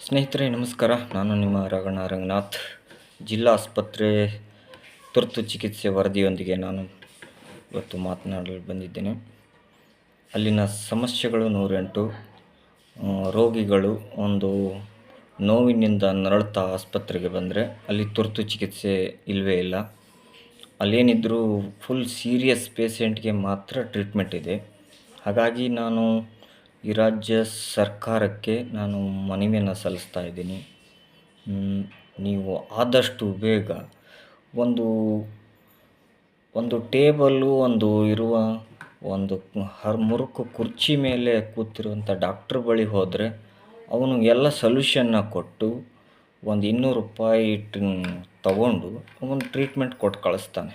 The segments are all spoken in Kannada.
ಸ್ನೇಹಿತರೆ ನಮಸ್ಕಾರ. ನಾನು ನಿಮ್ಮ ರಗಣ ರಂಗನಾಥ್. ಜಿಲ್ಲಾ ಆಸ್ಪತ್ರೆ ತುರ್ತು ಚಿಕಿತ್ಸೆ ವರದಿಯೊಂದಿಗೆ ನಾನು ಇವತ್ತು ಮಾತನಾಡಲು ಬಂದಿದ್ದೇನೆ. ಅಲ್ಲಿನ ಸಮಸ್ಯೆಗಳು 108. ರೋಗಿಗಳು ಒಂದು ನೋವಿನಿಂದ ನರಳುತ್ತಾ ಆಸ್ಪತ್ರೆಗೆ ಬಂದರೆ ಅಲ್ಲಿ ತುರ್ತು ಚಿಕಿತ್ಸೆ ಇಲ್ಲವೇ ಇಲ್ಲ. ಅಲ್ಲೇನಿದ್ರೂ ಫುಲ್ ಸೀರಿಯಸ್ ಪೇಷೆಂಟ್ಗೆ ಮಾತ್ರ ಟ್ರೀಟ್ಮೆಂಟ್ ಇದೆ. ಹಾಗಾಗಿ ನಾನು ಈ ರಾಜ್ಯ ಸರ್ಕಾರಕ್ಕೆ ನಾನು ಮನವಿಯನ್ನು ಸಲ್ಲಿಸ್ತಾ ಇದ್ದೀನಿ. ನೀವು ಆದಷ್ಟು ಬೇಗ ಒಂದು ಟೇಬಲ್ಲು ಇರುವ ಒಂದು ಮುರುಕು ಕುರ್ಚಿ ಮೇಲೆ ಕೂತಿರುವಂಥ ಡಾಕ್ಟ್ರ್ ಬಳಿ ಹೋದರೆ ಅವನು ಎಲ್ಲ ಸೊಲ್ಯೂಷನ್ನ ಕೊಟ್ಟು ಒಂದು 200 ರೂಪಾಯಿ ತಗೊಂಡು ಅವನು ಟ್ರೀಟ್ಮೆಂಟ್ ಕೊಟ್ಟು ಕಳಿಸ್ತಾನೆ.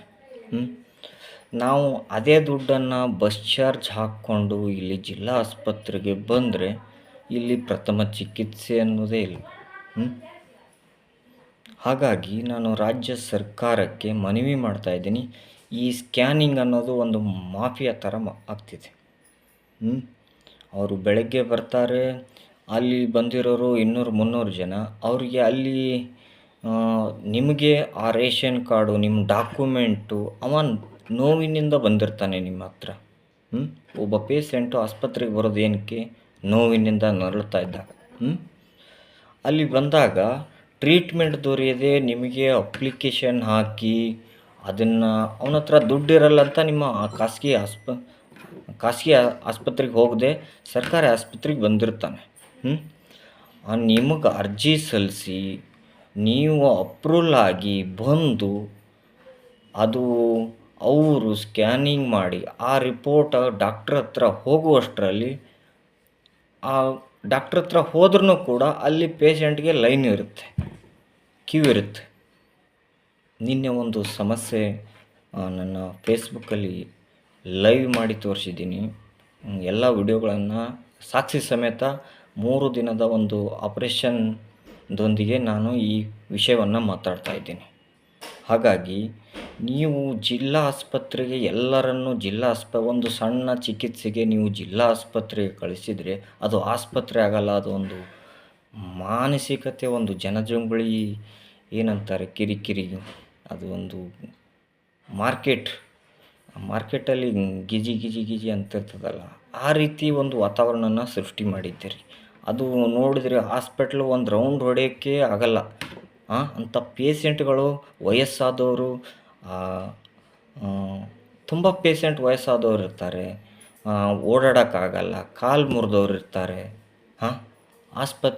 ನಾವು ಅದೇ ದುಡ್ಡನ್ನು ಬಸ್ ಚಾರ್ಜ್ ಹಾಕ್ಕೊಂಡು ಇಲ್ಲಿ ಜಿಲ್ಲಾ ಆಸ್ಪತ್ರೆಗೆ ಬಂದರೆ ಇಲ್ಲಿ ಪ್ರಥಮ ಚಿಕಿತ್ಸೆ ಅನ್ನೋದೇ ಇಲ್ಲ. ಹಾಗಾಗಿ ನಾನು ರಾಜ್ಯ ಸರ್ಕಾರಕ್ಕೆ ಮನವಿ ಮಾಡ್ತಾ ಇದ್ದೀನಿ. ಈ ಸ್ಕ್ಯಾನಿಂಗ್ ಅನ್ನೋದು ಒಂದು ಮಾಫಿಯಾ ಥರ ಆಗ್ತಿದೆ. ಅವರು ಬೆಳಗ್ಗೆ ಬರ್ತಾರೆ, ಅಲ್ಲಿ ಬಂದಿರೋರು 200-300 ಜನ. ಅವರಿಗೆ ಅಲ್ಲಿ ನಿಮಗೆ ಆ ರೇಷನ್ ಕಾರ್ಡು, ನಿಮ್ಮ ಡಾಕ್ಯುಮೆಂಟು, ನೋವಿನಿಂದ ಬಂದಿರ್ತಾನೆ ನಿಮ್ಮ ಹತ್ರ. ಒಬ್ಬ ಪೇಷೆಂಟು ಆಸ್ಪತ್ರೆಗೆ ಬರೋದು ಏನಕ್ಕೆ? ನೋವಿನಿಂದ ನರಳುತ್ತಾ ಇದ್ದಾಗ. ಅಲ್ಲಿ ಬಂದಾಗ ಟ್ರೀಟ್ಮೆಂಟ್ ದೊರೆಯದೆ ನಿಮಗೆ ಅಪ್ಲಿಕೇಶನ್ ಹಾಕಿ ಅದನ್ನು ಅವನ ಹತ್ರ ದುಡ್ಡಿರಲ್ಲ ಅಂತ ನಿಮ್ಮ ಖಾಸಗಿ ಆಸ್ಪತ್ರೆಗೆ ಹೋಗದೆ ಸರ್ಕಾರಿ ಆಸ್ಪತ್ರೆಗೆ ಬಂದಿರ್ತಾನೆ. ನಿಮಗೆ ಅರ್ಜಿ ಸಲ್ಲಿಸಿ ನೀವು ಅಪ್ರೂವಲ್ ಆಗಿ ಬಂದು ಅದು ಅವರು ಸ್ಕ್ಯಾನಿಂಗ್ ಮಾಡಿ ಆ ರಿಪೋರ್ಟ್ ಡಾಕ್ಟ್ರ್ ಹತ್ರ ಹೋಗುವಷ್ಟರಲ್ಲಿ ಆ ಡಾಕ್ಟ್ರ್ ಹತ್ರ ಹೋದ್ರೂ ಕೂಡ ಅಲ್ಲಿ ಪೇಷೆಂಟ್ಗೆ ಲೈನ್ ಇರುತ್ತೆ, ಕ್ಯೂ ಇರುತ್ತೆ. ನಿನ್ನೆ ಒಂದು ಸಮಸ್ಯೆ ನನ್ನ ಫೇಸ್ಬುಕ್ಕಲ್ಲಿ ಲೈವ್ ಮಾಡಿ ತೋರಿಸಿದ್ದೀನಿ. ಎಲ್ಲ ವಿಡಿಯೋಗಳನ್ನು ಸಾಕ್ಷಿ ಸಮೇತ 3 ದಿನದ ಒಂದು ಆಪರೇಷನ್ದೊಂದಿಗೆ ನಾನು ಈ ವಿಷಯವನ್ನು ಮಾತಾಡ್ತಾ ಇದ್ದೀನಿ. ಹಾಗಾಗಿ ನೀವು ಜಿಲ್ಲಾ ಆಸ್ಪತ್ರೆಗೆ ಎಲ್ಲರನ್ನೂ ಒಂದು ಸಣ್ಣ ಚಿಕಿತ್ಸೆಗೆ ನೀವು ಜಿಲ್ಲಾ ಆಸ್ಪತ್ರೆಗೆ ಕಳಿಸಿದರೆ ಅದು ಆಸ್ಪತ್ರೆ ಆಗಲ್ಲ, ಅದು ಒಂದು ಮಾನಸಿಕತೆ, ಒಂದು ಜನಜಂಗುಳಿ ಏನಂತಾರೆ ಕಿರಿಕಿರಿ, ಅದು ಒಂದು ಮಾರ್ಕೆಟಲ್ಲಿ ಗಿಜಿ ಗಿಜಿ ಗಿಜಿ ಅಂತಿರ್ತದಲ್ಲ, ಆ ರೀತಿ ಒಂದು ವಾತಾವರಣನ ಸೃಷ್ಟಿ ಮಾಡಿದ್ದೀರಿ. ಅದು ನೋಡಿದರೆ ಹಾಸ್ಪಿಟ್ಲು ಒಂದು ರೌಂಡ್ ಹೊಡೆಯೋಕ್ಕೆ ಆಗಲ್ಲ. ಅಂಥ ಪೇಷೆಂಟ್ಗಳು ವಯಸ್ಸಾದವರು, ತುಂಬ ವಯಸ್ಸಾದವ್ರು ಇರ್ತಾರೆ, ಓಡಾಡೋಕ್ಕಾಗಲ್ಲ, ಕಾಲು ಮುರಿದವ್ರು ಇರ್ತಾರೆ. ಆಸ್ಪತ್ರೆ